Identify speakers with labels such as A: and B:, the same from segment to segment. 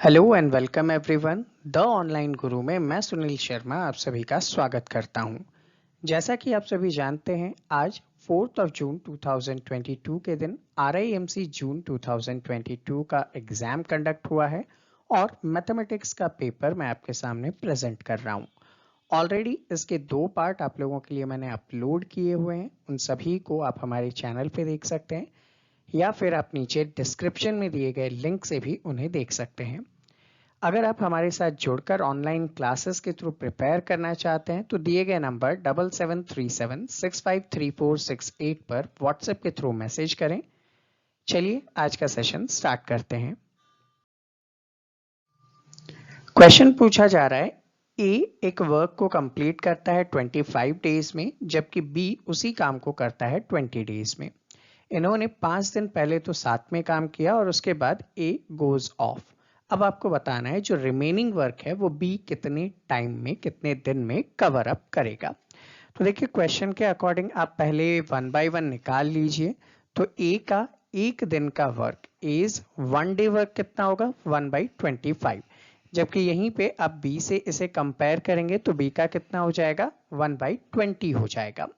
A: Hello and welcome everyone the online गुरु में मैं सुनील शर्मा आप सभी का स्वागत करता हूं। जैसा कि आप सभी जानते हैं आज 4 जून 2022 के दिन RIMC जून 2022 का एग्जाम कंडक्ट हुआ है और मैथमेटिक्स का पेपर मैं आपके सामने प्रेजेंट कर रहा हूं। ऑलरेडी इसके 2 पार्ट आप लोगों के लिए मैंने अपलोड किए हुए हैं, उन सभी को आप हमारे चैनल पे देख सकते हैं या फिर आप नीचे डिस्क्रिप्शन में दिए गए लिंक से भी उन्हें देख सकते हैं। अगर आप हमारे साथ जुड़कर ऑनलाइन क्लासेस के थ्रू प्रिपेयर करना चाहते हैं तो दिए गए नंबर 7737653468 पर व्हाट्सएप के थ्रू मैसेज करें। चलिए आज का सेशन स्टार्ट करते हैं। क्वेश्चन पूछा जा रहा है, ए एक वर्क को कंप्लीट करता है 25 डेज में जबकि बी उसी काम को करता है 20 डेज में। इन्होंने 5 दिन पहले तो साथ में काम किया और उसके बाद ए गोज ऑफ। अब आपको बताना है जो रिमेनिंग वर्क है वो बी कितने टाइम में कितने दिन में कवर अप करेगा। तो देखिए क्वेश्चन के अकॉर्डिंग आप पहले 1 बाय 1 निकाल लीजिए। तो ए का एक दिन का वर्क इज 1 डे वर्क कितना होगा 1/25, जबकि यहीं पे आप बी से इसे कंपेयर करेंगे तो बी का कितना हो जाएगा 1/20 हो जाएगा।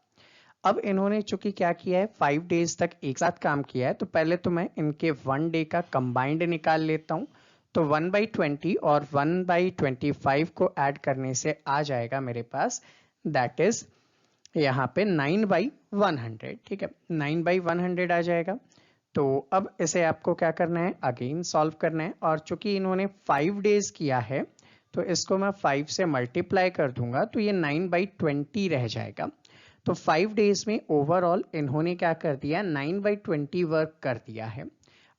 A: अब इन्होंने चूंकि क्या किया है 5 डेज तक एक साथ काम किया है तो पहले तो मैं इनके 1 डे का कंबाइंड निकाल लेता हूं। तो 1/20 और 1/25 को ऐड करने से आ जाएगा मेरे पास, दैट इज यहाँ पे 9/100। ठीक है, 9/100 आ जाएगा। तो अब इसे आपको क्या करना है, अगेन सॉल्व करना है और चूंकि इन्होंने 5 डेज किया है तो इसको मैं 5 से मल्टीप्लाई कर दूंगा तो ये 9/20 रह जाएगा। तो 5 डेज में ओवरऑल इन्होंने क्या कर दिया 9/20 वर्क कर दिया है।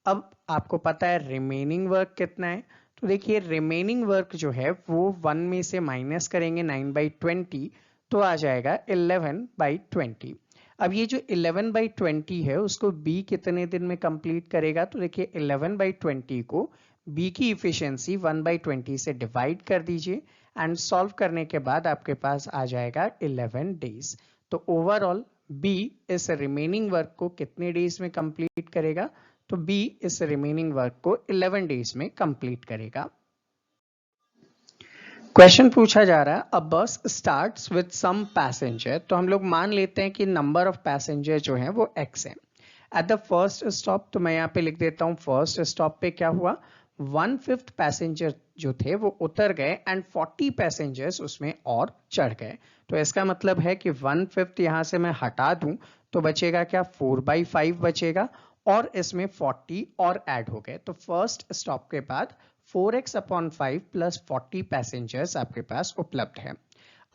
A: अब आपको पता है रिमेनिंग वर्क कितना है, तो देखिए रिमेनिंग वर्क जो है वो 1 में से माइनस करेंगे 9/20 तो आ जाएगा 11/20। अब ये जो 11/20 है उसको बी कितने दिन में कंप्लीट करेगा, तो देखिए 11/20 को बी की इफिशियंसी 1/20 से डिवाइड कर दीजिए एंड सॉल्व करने के बाद आपके पास आ जाएगा 11 डेज। तो ओवरऑल बी इस रिमेनिंग वर्क को कितने डेज में कंप्लीट करेगा, तो बी इस रिमेनिंग वर्क को 11 डेज में कंप्लीट करेगा। क्वेश्चन पूछा जा रहा है, अ बस स्टार्ट्स विद सम पैसेंजर। तो हम लोग मान लेते हैं कि नंबर ऑफ पैसेंजर जो है वो x है। एट द फर्स्ट स्टॉप, तो मैं यहाँ पे लिख देता हूँ फर्स्ट स्टॉप पे क्या हुआ 1/5 पैसेंजर जो थे वो उतर गए एंड 40 पैसेंजर्स उसमें और चढ़ गए। तो इसका मतलब है कि 1/5 यहाँ से मैं हटा दूं तो बचेगा क्या 4/5 बचेगा और इसमें 40 और ऐड हो गए। तो फर्स्ट स्टॉप के बाद 4x/5 प्लस 40 पैसेंजर्स आपके पास उपलब्ध है।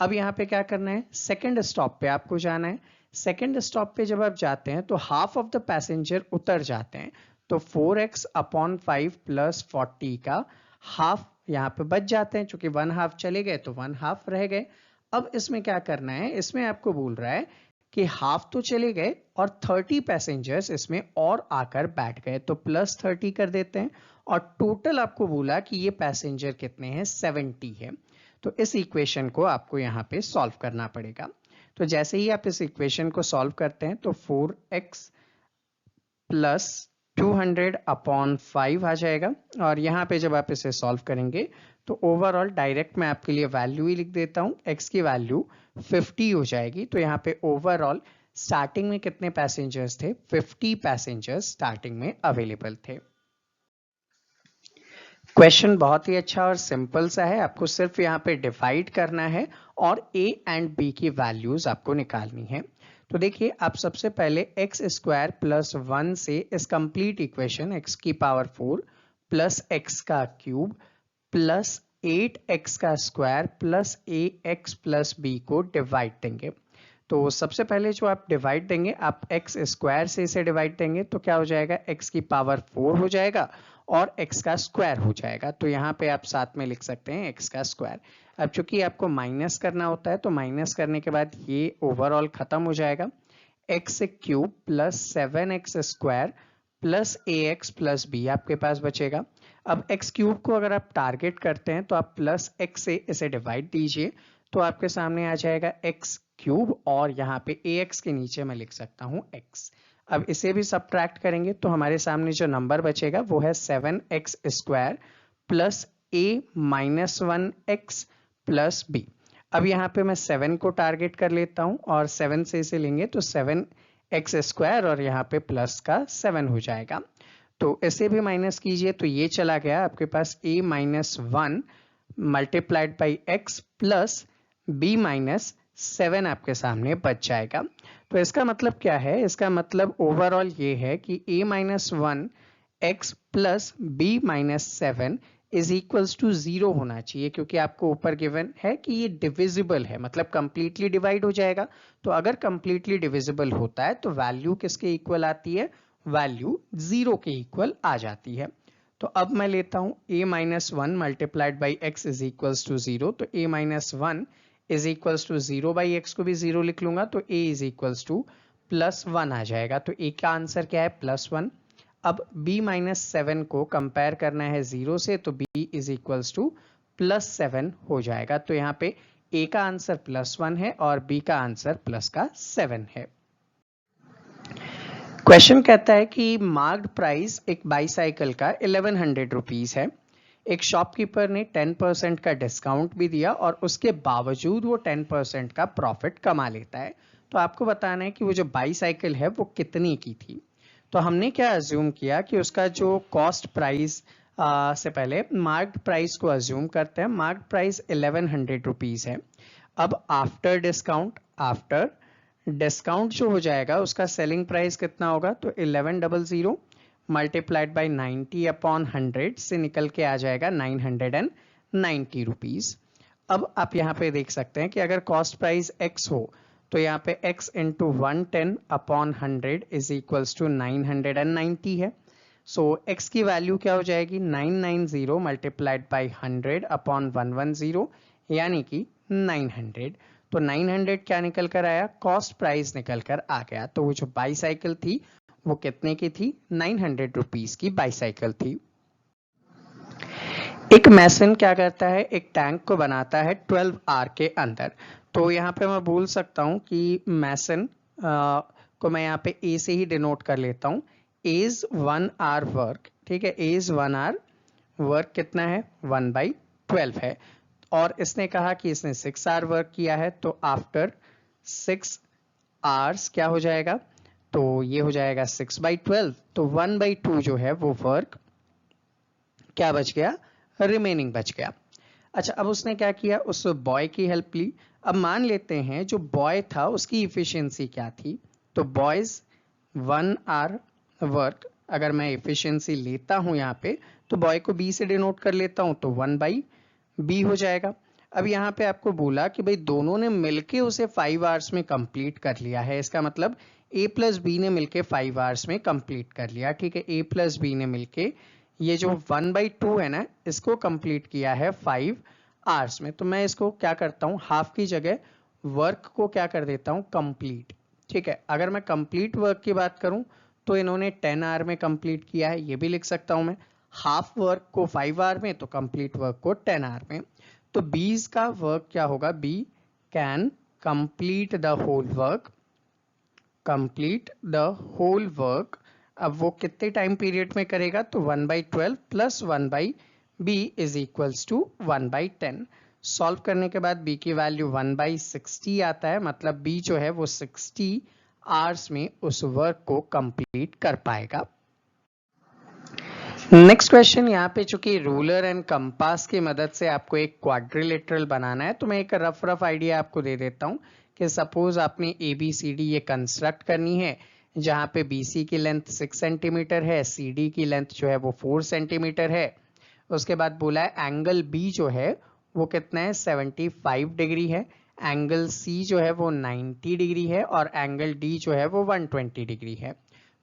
A: अब यहाँ पे क्या करना है, सेकेंड स्टॉप पे आपको जाना है। सेकेंड स्टॉप पे जब आप जाते हैं तो हाफ ऑफ द पैसेंजर उतर जाते हैं। तो 4x/5 प्लस 40 का हाफ यहाँ पे बच जाते हैं, चूंकि 1 हाफ चले गए तो 1 हाफ रह गए। अब इसमें क्या करना है, इसमें आपको बोल रहा है कि हाफ तो चले गए और 30 पैसेंजर्स इसमें और आकर बैठ गए, तो +30 कर देते हैं और टोटल आपको बोला कि ये पैसेंजर कितने हैं 70 है। तो इस इक्वेशन को आपको यहाँ पे सॉल्व करना पड़ेगा। तो जैसे ही आप इस इक्वेशन को सॉल्व करते हैं तो 4x प्लस 200/5 आ जाएगा और यहाँ पे जब आप इसे सॉल्व करेंगे तो ओवरऑल डायरेक्ट मैं आपके लिए वैल्यू ही लिख देता हूँ, x की वैल्यू 50 हो जाएगी। तो यहाँ पे ओवरऑल स्टार्टिंग में कितने पैसेंजर्स थे, 50 पैसेंजर्स स्टार्टिंग में अवेलेबल थे। क्वेश्चन बहुत ही अच्छा और सिंपल सा है, आपको सिर्फ यहाँ पे डिवाइड करना है और a एंड b की वैल्यूज आपको निकालनी है। तो देखिए आप सबसे पहले x² प्लस 1 से इस कंप्लीट इक्वेशन x की पावर 4 प्लस x का क्यूब प्लस 8x का square plus ax plus b को डिवाइड देंगे। तो सबसे पहले जो आप डिवाइड देंगे आप x² से इसे डिवाइड देंगे तो क्या हो जाएगा x की पावर 4 हो जाएगा और x का स्क्वायर हो जाएगा। तो यहाँ पे आप साथ में लिख सकते हैं x का स्क्वायर। अब चूंकि आपको माइनस करना होता है तो माइनस करने के बाद ये ओवरऑल खत्म हो जाएगा। x cube plus 7x square plus ax plus b आपके पास बचेगा। अब x क्यूब को अगर आप टारगेट करते हैं तो आप प्लस x से इसे डिवाइड दीजिए तो आपके सामने आ जाएगा x क्यूब और यहाँ पे ax के नीचे मैं लिख सकता हूँ x। अब इसे भी सब्ट्रैक्ट करेंगे तो हमारे सामने जो नंबर बचेगा वो है 7x square plus a minus 1x plus b। अब यहाँ पे मैं 7 को टारगेट कर लेता हूँ और 7 से इसे लेंगे तो 7x² और यहाँ पे प्लस का 7 हो जाएगा। तो इसे भी माइनस कीजिए तो ये चला गया, आपके पास a minus 1 multiplied by x plus b minus 7 आपके सामने बच जाएगा। तो इसका मतलब क्या है, इसका मतलब ओवरऑल ये है कि a minus 1 x plus b minus 7 is equals to 0 होना चाहिए, क्योंकि आपको ऊपर गिवन है कि ये डिविजिबल है, मतलब कंप्लीटली डिवाइड हो जाएगा। तो अगर कंप्लीटली डिविजिबल होता है तो वैल्यू किसके इक्वल आती है, वैल्यू 0 के इक्वल आ जाती है। तो अब मैं लेता हूं a minus 1 multiplied by x is equals to 0, तो a minus 1 is equals to 0 by x को भी 0 लिख लूंगा तो a is equals to plus 1 आ जाएगा। तो a का आंसर क्या है, प्लस 1। अब b माइनस 7 को कंपेयर करना है 0 से, तो b is equals to plus 7 हो जाएगा। तो यहाँ पे a का आंसर प्लस 1 है और b का आंसर प्लस का 7 है। क्वेश्चन कहता है कि मार्क्ड प्राइस एक बाईसाइकिल का 1100 रुपीज है। एक शॉपकीपर ने 10% का डिस्काउंट भी दिया और उसके बावजूद वो 10% का प्रॉफिट कमा लेता है। तो आपको बताना है कि वो जो बाईसाइकिल है वो कितनी की थी। तो हमने क्या अज्यूम किया कि उसका जो कॉस्ट प्राइस से पहले मार्क्ड प्राइस को अज्यूम करते हैं। मार्क्ड प्राइस 1100 रुपीज है। अब आफ्टर डिस्काउंट जो हो जाएगा उसका सेलिंग प्राइस कितना होगा, तो 1100 मल्टीप्लाइड बाई 90 अपॉन 100 से निकल के आ जाएगा 990 रुपीज। अब आप यहाँ पे देख सकते हैं कि अगर कॉस्ट प्राइस x हो तो यहाँ पे x into 110 upon 100 is equals to 990 है। सो x की वैल्यू क्या हो जाएगी, 990 मल्टीप्लाइड बाई 100 अपॉन 110 यानी कि 900। तो 900 क्या निकल कर आया, कॉस्ट प्राइस निकल कर आ गया। तो वो जो बाईसाइकिल थी वो कितने की थी, 900 रुपीज की बाईसाइकिल थी। एक मैसन क्या करता है, एक टैंक को बनाता है 12 आवर के अंदर। तो यहाँ पे मैं बोल सकता हूँ कि मैसन को मैं यहाँ पे ए से ही डिनोट कर लेता हूँ, इज 1 आवर वर्क। ठीक है, इज 1 आवर वर्क कितना है, 1/12 है। और इसने कहा कि इसने 6 आवर वर्क किया है, तो आफ्टर 6 आवर्स क्या हो जाएगा, तो ये हो जाएगा 6/12। तो 1/2 जो है वो वर्क क्या बच गया, रिमेनिंग बच गया। अच्छा, अब उसने क्या किया, उस बॉय की हेल्प ली। अब मान लेते हैं जो बॉय था उसकी इफिशियंसी क्या थी, तो बॉयज 1 आवर वर्क, अगर मैं इफिशियंसी लेता हूं यहाँ पे तो बॉय को बी से डिनोट कर लेता हूं तो 1/b हो जाएगा। अब यहाँ पे आपको बोला कि भाई दोनों ने मिलके उसे 5 आवर्स में कंप्लीट कर लिया है, इसका मतलब a प्लस बी ने मिलके 5 आवर्स में कंप्लीट कर लिया। ठीक है, a प्लस बी ने मिलके ये जो 1/2 है ना इसको कंप्लीट किया है 5 आवर्स में। तो मैं इसको क्या करता हूँ, हाफ की जगह वर्क को क्या कर देता हूँ, कंप्लीट। ठीक है, अगर मैं कंप्लीट वर्क की बात करूं तो इन्होंने 10 आवर में कंप्लीट किया है, ये भी लिख सकता हूं मैं। हाफ वर्क को 5 आवर में तो कंप्लीट वर्क को 10 आवर में। तो बीज का वर्क क्या होगा, B can complete the whole work, complete the whole work. अब वो कितने टाइम पीरियड में करेगा, तो 1/12 plus 1/b is equals to 1/10। Solve करने के बाद b की वैल्यू 1/60 आता है, मतलब b जो है वो 60 आवर्स में उस वर्क को कंप्लीट कर पाएगा। नेक्स्ट क्वेश्चन, यहाँ पे चूंकि रूलर एंड कंपास की मदद से आपको एक क्वाड्रिलेटरल बनाना है, तो मैं एक रफ आइडिया आपको दे देता हूँ कि सपोज आपने ABCD ये कंस्ट्रक्ट करनी है, जहाँ पे BC की लेंथ 6 सेंटीमीटर है, CD की लेंथ जो है वो 4 सेंटीमीटर है। उसके बाद बोला है एंगल B जो है वो कितना है, 75 डिग्री है, एंगल C जो है वो 90 डिग्री है और एंगल D जो है वो 120 डिग्री है।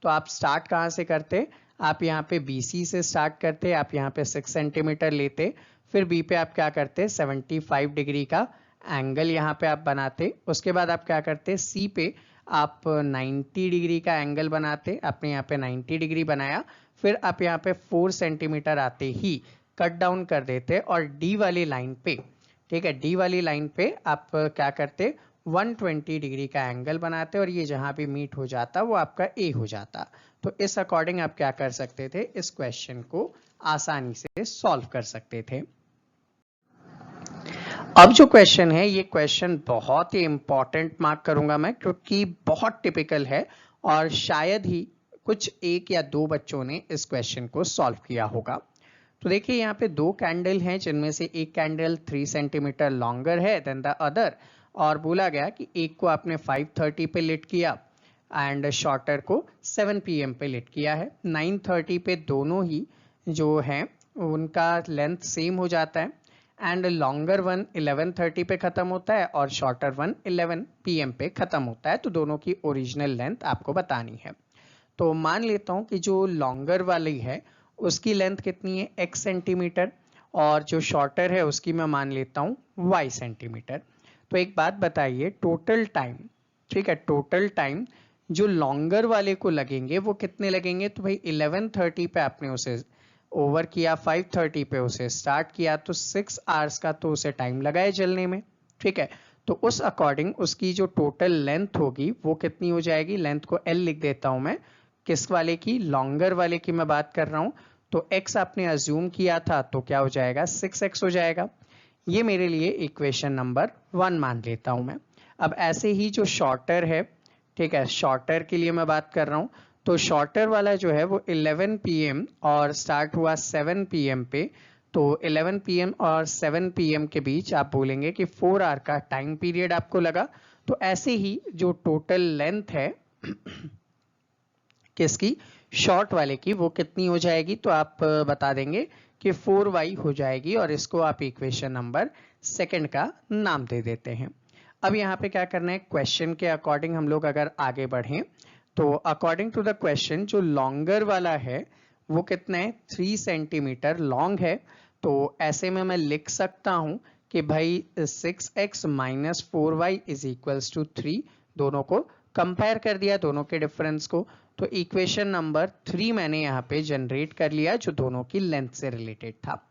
A: तो आप स्टार्ट कहाँ से करते, आप यहाँ पे BC से स्टार्ट करते, आप यहाँ पे 6 सेंटीमीटर लेते, फिर B पे आप क्या करते, 75 डिग्री का एंगल यहाँ पे आप बनाते। उसके बाद आप क्या करते, C पे आप 90 डिग्री का एंगल बनाते, आपने यहाँ पे 90 डिग्री बनाया। फिर आप यहाँ पे 4 सेंटीमीटर आते ही कट डाउन कर देते और D वाली लाइन पे, ठीक है, D वाली लाइन पे आप क्या करते, 120 डिग्री का एंगल बनाते और ये जहां भी मीट हो जाता वो आपका A हो जाता। तो इस अकॉर्डिंग आप क्या कर सकते थे, इस क्वेश्चन को आसानी से सॉल्व कर सकते थे। अब जो क्वेश्चन है, ये क्वेश्चन बहुत ही इंपॉर्टेंट मार्क करूंगा मैं, क्योंकि बहुत टिपिकल है और शायद ही कुछ एक या दो बच्चों ने इस क्वेश्चन को सॉल्व किया होगा। तो देखिए यहाँ पे दो कैंडल हैं, जिनमें से एक कैंडल 3 सेंटीमीटर लॉन्गर है देन द अदर, और बोला गया कि एक को आपने 5:30 पे लिट किया एंड शॉर्टर को 7 PM पे लिट किया है। 9:30 पे दोनों ही जो हैं उनका लेंथ सेम हो जाता है एंड लॉन्गर वन 11:30 पे खत्म होता है और शॉर्टर वन 11 PM पे खत्म होता है। तो दोनों की ओरिजिनल लेंथ आपको बतानी है। तो मान लेता हूं कि जो लॉन्गर वाली है उसकी लेंथ कितनी है, x सेंटीमीटर, और जो शॉर्टर है उसकी मैं मान लेता हूं y सेंटीमीटर। तो एक बात बताइए, टोटल टाइम, ठीक है, टोटल टाइम जो लॉन्गर वाले को लगेंगे वो कितने लगेंगे? तो भाई 11:30 पे आपने उसे ओवर किया, 5:30 पे उसे स्टार्ट किया, तो 6 आवर्स का तो उसे टाइम लगा है जलने में, ठीक है। तो उस अकॉर्डिंग उसकी जो टोटल लेंथ होगी वो कितनी हो जाएगी? लेंथ को L लिख देता हूं मैं, किस वाले की? लॉन्गर वाले की मैं बात कर रहा हूं। तो x आपने अज्यूम किया था तो क्या हो जाएगा? 6x हो जाएगा। ये मेरे लिए इक्वेशन नंबर 1 मान लेता हूं मैं। अब ऐसे ही जो शॉर्टर है, ठीक है, शॉर्टर के लिए मैं बात कर रहा हूं, तो शॉर्टर वाला जो है वो 11 PM और स्टार्ट हुआ 7 PM पे। तो 11 PM और 7 PM के बीच आप बोलेंगे कि 4 आवर का टाइम पीरियड आपको लगा। तो ऐसे ही जो टोटल लेंथ है किसकी? शॉर्ट वाले की, वो कितनी हो जाएगी? तो आप बता देंगे कि 4y हो जाएगी और इसको आप इक्वेशन नंबर 2 का नाम दे देते हैं। अब यहाँ पे क्या करना है, क्वेश्चन के अकॉर्डिंग हम लोग अगर आगे बढ़ें तो अकॉर्डिंग टू द क्वेश्चन जो लॉन्गर वाला है वो कितना है? 3 सेंटीमीटर लॉन्ग है। तो ऐसे में मैं लिख सकता हूं कि भाई 6x minus 4y is equals to 3। दोनों को कंपेयर कर दिया, दोनों के डिफरेंस को, तो इक्वेशन नंबर 3 मैंने यहाँ पे जनरेट कर लिया जो दोनों की लेंथ से रिलेटेड था।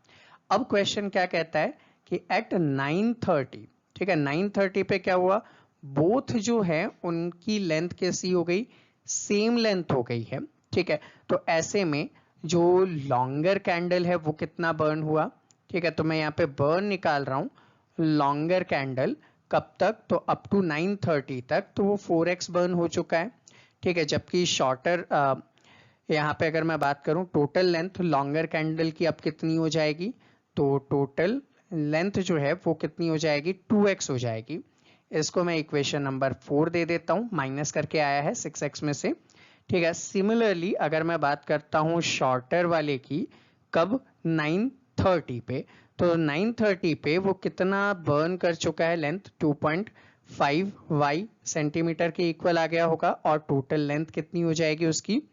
A: अब क्वेश्चन क्या कहता है कि एट 9:30, ठीक है, 9:30 पे क्या हुआ? बोथ जो है उनकी लेंथ कैसी हो गई? सेम लेंथ हो गई है, ठीक है। तो ऐसे में जो लॉन्गर कैंडल है वो कितना बर्न हुआ? ठीक है, तो मैं यहाँ पे बर्न निकाल रहा हूं। लॉन्गर कैंडल कब तक? तो अप टू 9:30 तक, तो वो 4x बर्न हो चुका है, ठीक है। जबकि शॉर्टर यहाँ पे अगर मैं बात करूं टोटल लेंथ लॉन्गर कैंडल की अब कितनी हो जाएगी? तो टोटल लेंथ जो है वो कितनी हो जाएगी? 2x हो जाएगी। इसको मैं इक्वेशन नंबर 4 दे देता हूं, माइनस करके आया है 6x में से, ठीक है। सिमिलरली अगर मैं बात करता हूं शॉर्टर वाले की, कब? 9:30 पे, तो 9:30 पे वो कितना बर्न कर चुका है लेंथ? 2.5y सेंटीमीटर के इक्वल आ गया होगा, और टोटल लेंथ कितनी हो जाएगी उसकी?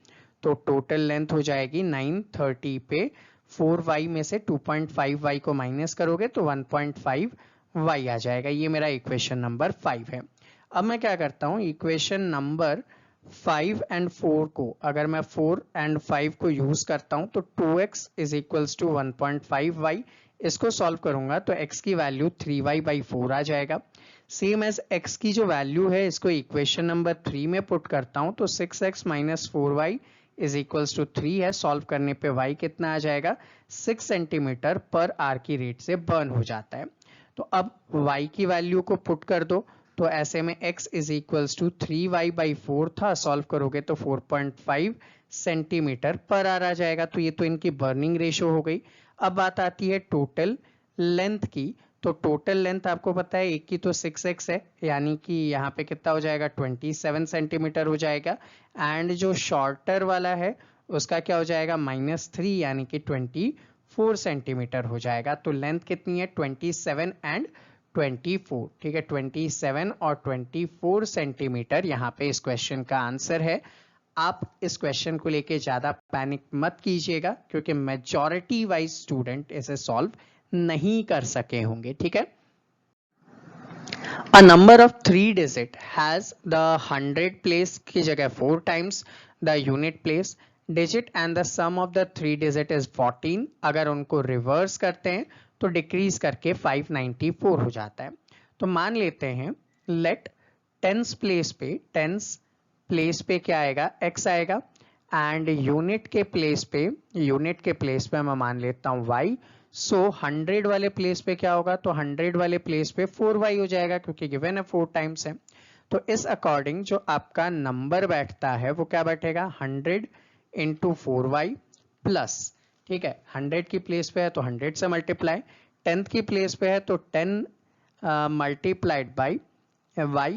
A: तो टोटल लेंथ हो जाएगी 9:30 पे 4y में से 2.5y को माइनस करोगे तो 1.5y आ जाएगा। ये मेरा इक्वेशन नंबर 5 है। अब मैं क्या करता हूं, इक्वेशन नंबर 5 एंड 4 को, अगर मैं 4 एंड 5 को यूज करता हूं तो 2x is equals to 1.5y, इसको सॉल्व करूंगा तो x की वैल्यू 3y/4 आ जाएगा। सेम एज x की जो वैल्यू है इसको इक्वेशन नंबर 3 में पुट करता हूं तो 6x minus 4y is equals to 3 है। सॉल्व करने पे y कितना आ जाएगा? 6 सेंटीमीटर पर आर की रेट से बर्न हो जाता है। तो अब y की वैल्यू को पुट कर दो, तो ऐसे में x is equals to 3y/4 था, सॉल्व करोगे तो 4.5 सेंटीमीटर पर आर आ जाएगा। तो ये तो इनकी बर्निंग रेशो हो गई। अब बात आती है टोटल लेंथ की। तो टोटल लेंथ आपको पता है एक की तो 6x है, यानी कि यहाँ पे कितना हो जाएगा? 27 सेंटीमीटर हो जाएगा। एंड जो शॉर्टर वाला है उसका क्या हो जाएगा? -3 यानी कि 24 सेंटीमीटर हो जाएगा। तो लेंथ कितनी है? 27 एंड 24, ठीक है, 27 और 24 सेंटीमीटर यहाँ पे इस क्वेश्चन का आंसर है। आप इस क्वेश्चन को लेके ज्यादा पैनिक मत कीजिएगा, क्योंकि मेजॉरिटी वाइज स्टूडेंट इसे सॉल्व नहीं कर सके होंगे, ठीक है। A number of 3 digit has the 100 place की जगह 4 times the unit place digit and the sum of the 3 digit is 14। अगर उनको रिवर्स करते हैं तो डिक्रीज करके 594 हो जाता है। तो मान लेते हैं लेट टेंस प्लेस पे क्या आएगा? x आएगा एंड यूनिट के प्लेस पे मैं मान लेता हूँ y। सो 100 वाले प्लेस पे क्या होगा, तो 100 वाले प्लेस पे 4y हो जाएगा क्योंकि गिवन है 4 टाइम्स है। तो इस अकॉर्डिंग जो आपका नंबर बैठता है वो क्या बैठेगा, 100 इंटू 4y प्लस, ठीक है 100 की प्लेस पे है तो 100 से मल्टीप्लाई, 10th की प्लेस पे है तो 10 मल्टीप्लाइड बाई y,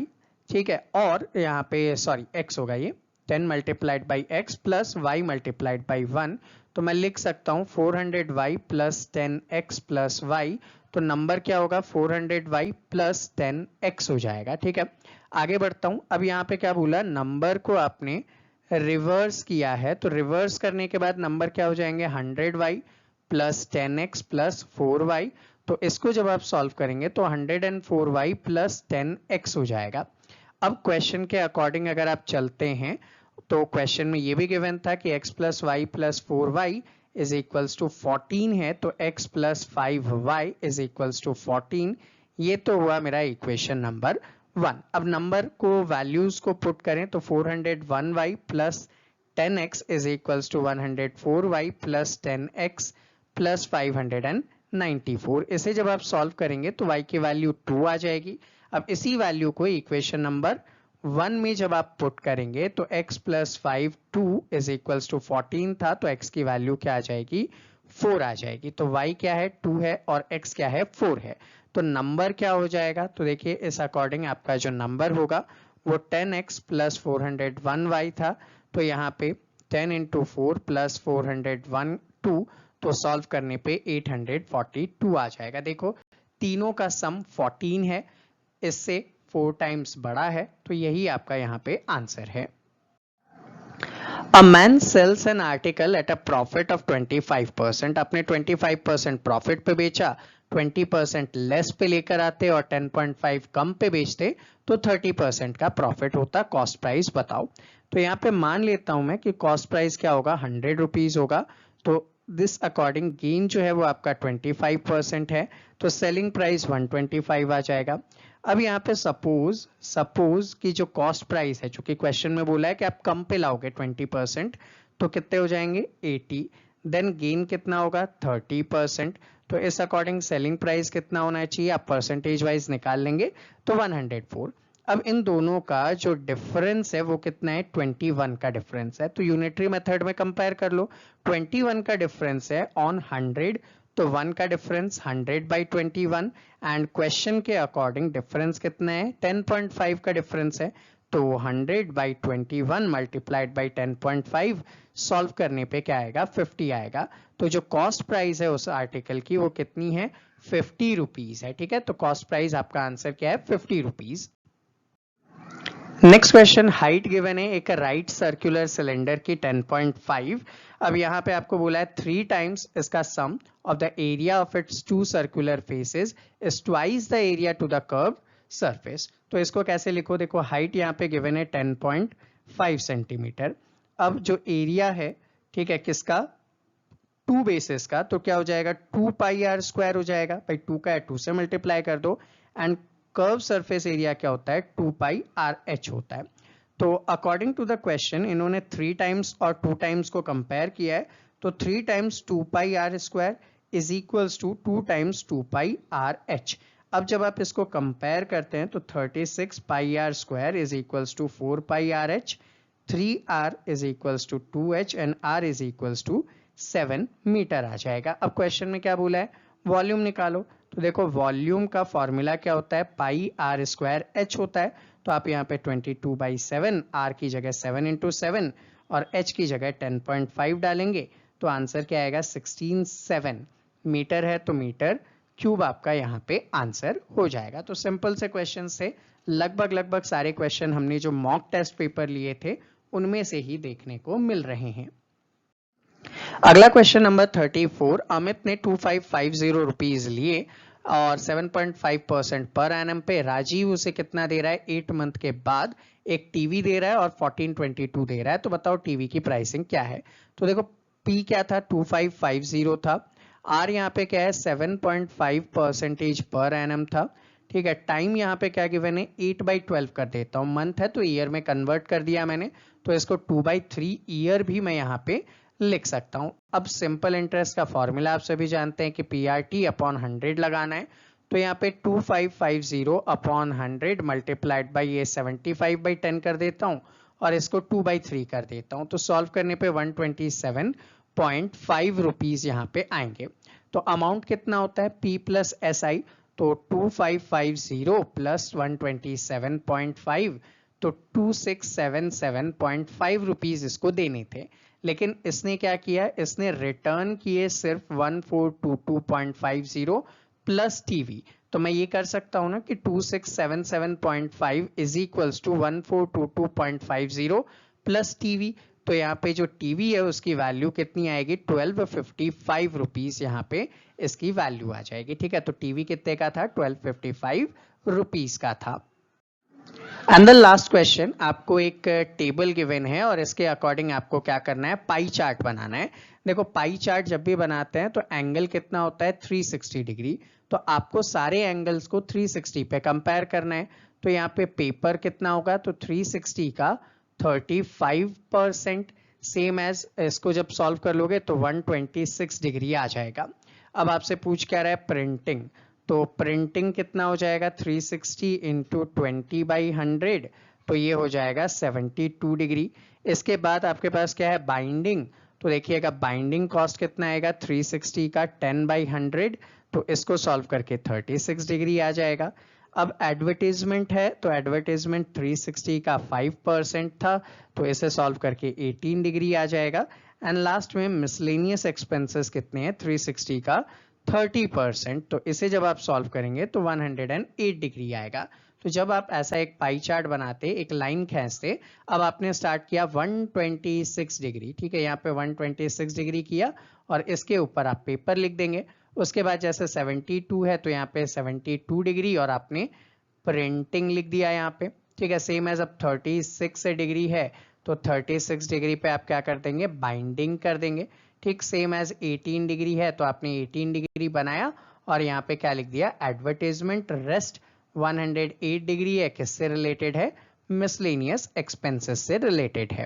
A: ठीक है, और यहाँ पे सॉरी x होगा ये 10 multiplied by x plus y multiplied by 1। तो मैं लिख सकता हूँ 400y plus 10x plus y. तो नंबर क्या होगा, 400y प्लस 10x हो जाएगा। ठीक है, आगे बढ़ता हूँ। अब यहाँ पे क्या बोला, नंबर को आपने रिवर्स किया है, तो रिवर्स करने के बाद नंबर क्या हो जाएंगे, 100y plus 10x plus 4y। तो इसको जब आप सॉल्व करेंगे तो 104y प्लस 10x हो जाएगा। अब क्वेश्चन के अकॉर्डिंग अगर आप चलते हैं तो क्वेश्चन में ये भी गिवन था कि x plus y plus 4y is equals to 14 है, तो x plus 5y is equals to 14। ये तो हुआ मेरा इक्वेशन नंबर 1। अब नंबर को वैल्यूज को पुट करें तो 401y plus 10x is equals to 104y plus 10x plus 594। इसे जब आप सॉल्व करेंगे तो y की वैल्यू 2 आ जाएगी। अब इसी वैल्यू को इक्वेशन नंबर 1 में जब आप पुट करेंगे तो x plus 5 2 is equals to 14 था, तो x की वैल्यू क्या आ जाएगी, 4 आ जाएगी। तो y क्या है, 2 है और x क्या है, 4 है। तो नंबर क्या हो जाएगा, तो देखिए इस अकॉर्डिंग आपका जो नंबर होगा वो 10x प्लस 401y था। तो यहाँ पे 10 इंटू 4 प्लस 401 2, तो सॉल्व करने पे 842 आ जाएगा। देखो तीनों का सम 14 है, इससे 4 टाइम्स बड़ा है, तो यही आपका यहाँ पे आंसर है। A man sells an article at a profit of 25%। आपने 25% प्रॉफिट पे बेचा, 20% लेस पे लेकर आते और 10.5 कम पे बेचते तो 30% का प्रॉफिट होता। कॉस्ट प्राइस बताओ। तो यहाँ पे मान लेता हूं मैं कि कॉस्ट प्राइस क्या होगा, 100 रुपीज होगा। तो दिस अकॉर्डिंग गेन जो है वो आपका 25% है, तो सेलिंग प्राइस 125 आ जाएगा। अब यहाँ पे सपोज कि जो कॉस्ट प्राइस है, जो कि क्वेश्चन में बोला है कि आप कम पे लाओगे 20%, तो कितने हो जाएंगे 80। देन गेन कितना होगा 30%। तो इस अकॉर्डिंग सेलिंग प्राइस कितना होना चाहिए, आप परसेंटेज वाइज निकाल लेंगे तो 104। अब इन दोनों का जो डिफरेंस है वो कितना है, 21 का डिफरेंस है। तो यूनिटरी मेथड में कंपेयर कर लो, 21 का डिफरेंस है ऑन 100, तो 1 का डिफरेंस 100 बाई 21। एंड क्वेश्चन के अकॉर्डिंग डिफरेंस कितना है, 10.5 का डिफरेंस है, तो 100 बाई 21 मल्टीप्लाइड बाई 10.5 सॉल्व करने पे क्या आएगा, 50 आएगा। तो जो कॉस्ट प्राइस है उस आर्टिकल की वो कितनी है, 50 रुपीज है। ठीक है, तो कॉस्ट प्राइस आपका आंसर क्या है, 50 rupees. Next question, height given है एक राइट सर्कुलर सिलेंडर की 10.5। अब यहाँ पे आपको बोला है 3 टाइम्स इसका sum of the area of its 2 circular faces is twice the area to the curve surface. तो इसको कैसे लिखो, देखो हाइट यहाँ पे गिवन है 10.5 सेंटीमीटर। अब जो एरिया है, ठीक है, किसका, 2 बेसिस का, तो क्या हो जाएगा 2 पाई आर स्क्वायर हो जाएगा। भाई 2 का 2 से मल्टीप्लाई कर दो। एंड कर्व सरफेस एरिया क्या होता है, 2 पाई आर एच होता है। तो अकॉर्डिंग टू द क्वेश्चन इन्होंने 3 टाइम्स और 2 टाइम्स को कंपेयर किया है। तो 3 times 2 pi r square is equals to 2 times 2 pi r h. अब जब आप इसको कंपेयर करते हैं तो 36 pi r square is equals to 4 pi r h, 3r is equals to 2h and r is equals to 7 metre आ जाएगा। अब क्वेश्चन में क्या बोला है, वॉल्यूम निकालो। तो देखो वॉल्यूम का फॉर्मूला क्या होता है, पाई आर स्क्वायर एच होता है। तो आप यहाँ पे 22/7, आर की जगह 7 इंटू 7 और एच की जगह 10.5 डालेंगे तो आंसर क्या आएगा, 16.7 मीटर है। तो मीटर क्यूब आपका यहाँ पे आंसर हो जाएगा। तो सिंपल से क्वेश्चन से लगभग सारे क्वेश्चन हमने जो मॉक टेस्ट पेपर लिए थे उनमें से ही देखने को मिल रहे हैं। अगला क्वेश्चन नंबर 34, अमित ने 2550 रुपीज लिए और 7.5% पर एनम पे राजीव उसे कितना दे रहा है, 8 मंथ के बाद एक टीवी दे रहा है और 1422 दे रहा है। तो बताओ टीवी की प्राइसिंग क्या है। तो देखो पी क्या था, 2550 था। आर यहाँ पे क्या है, 7.5% पर एनम था। ठीक है, टाइम यहाँ पे क्या गिवन है, 8/12 कर देता हूँ, मंथ है तो ईयर में कन्वर्ट कर दिया मैंने। तो इसको 2/3 ईयर भी मैं यहाँ पे लिख सकता हूँ। अब सिंपल इंटरेस्ट का फॉर्मूला आप सभी जानते हैं कि PRT अपॉन 100 लगाना है। तो यहाँ पे 2550 अपॉन 100 मल्टीप्लाइड बाई ये 75/10 कर देता हूँ और इसको 2/3 कर देता हूँ। तो सॉल्व करने पे 127.5 रुपीज यहाँ पे आएंगे। तो अमाउंट कितना होता है P प्लस SI, तो 2550 प्लस 127.5, तो 2677.5 रुपीज इसको देने थे। लेकिन इसने क्या किया, इसने रिटर्न किए सिर्फ 1422.50 प्लस टीवी। तो मैं ये कर सकता हूं ना कि 2677.5 is equals to 1422.50 plus TV. तो यहाँ पे जो टीवी है उसकी वैल्यू कितनी आएगी, 1255 रुपीज यहाँ पे इसकी वैल्यू आ जाएगी। ठीक है, तो टीवी कितने का था, 1255 रुपीज का था। एंड द लास्ट क्वेश्चन, आपको एक टेबल गिवन है और इसके अकॉर्डिंग आपको क्या करना है, पाई चार्ट बनाना है। देखो पाई चार्ट जब भी बनाते हैं तो एंगल कितना होता है, 360 डिग्री। तो आपको सारे एंगल्स को 360 पे कंपेयर करना है। तो यहाँ पे पेपर कितना होगा, तो 360 का 35%, सेम एज इसको जब सॉल्व कर लोगे तो 126 डिग्री आ जाएगा। अब आपसे पूछ क्या रहा है, प्रिंटिंग। तो प्रिंटिंग कितना हो जाएगा, 360 इंटू 20/100, तो ये हो जाएगा 72 डिग्री। इसके बाद आपके पास क्या है, बाइंडिंग। तो देखिएगा बाइंडिंग कॉस्ट कितना आएगा, 360 का 10/100, तो इसको सॉल्व करके 36 डिग्री आ जाएगा। अब एडवर्टीजमेंट है, तो एडवर्टीजमेंट 360 का 5% था, तो इसे सॉल्व करके 18 डिग्री आ जाएगा। एंड लास्ट में मिसलेनियस एक्सपेंसेस कितने हैं, 360 का 30%, तो इसे जब आप सॉल्व करेंगे तो 108 डिग्री आएगा। तो जब आप ऐसा एक पाई चार्ट बनाते, एक लाइन खींचते, अब आपने स्टार्ट किया 126 डिग्री, ठीक है, यहाँ पे 126 डिग्री किया और इसके ऊपर आप पेपर लिख देंगे। उसके बाद जैसे 72 है तो यहाँ पे 72 डिग्री और आपने प्रिंटिंग लिख दिया यहाँ पे। ठीक है, सेम एज अब 36 डिग्री है तो 36 डिग्री पे आप क्या कर देंगे, बाइंडिंग कर देंगे। ठीक, सेम एज 18 डिग्री है तो आपने 18 डिग्री बनाया और यहाँ पे क्या लिख दिया, एडवर्टाइजमेंट। रेस्ट 108 डिग्री है, किससे रिलेटेड है, मिसलेनियस एक्सपेंसेस से रिलेटेड है।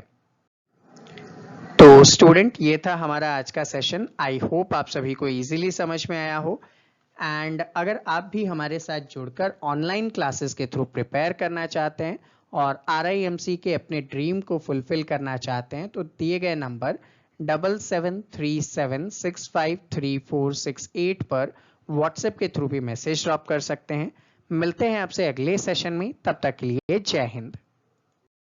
A: तो स्टूडेंट ये था हमारा आज का सेशन। आई होप आप सभी को इजीली समझ में आया हो। एंड अगर आप भी हमारे साथ जुड़कर ऑनलाइन क्लासेस के थ्रू प्रिपेयर करना चाहते हैं और RIMC के अपने ड्रीम को फुलफिल करना चाहते हैं तो दिए गए नंबर 7737653468 पर व्हाट्सएप के थ्रू भी मैसेज ड्रॉप कर सकते हैं। मिलते हैं आपसे अगले सेशन में, तब तक के लिए जय हिंद।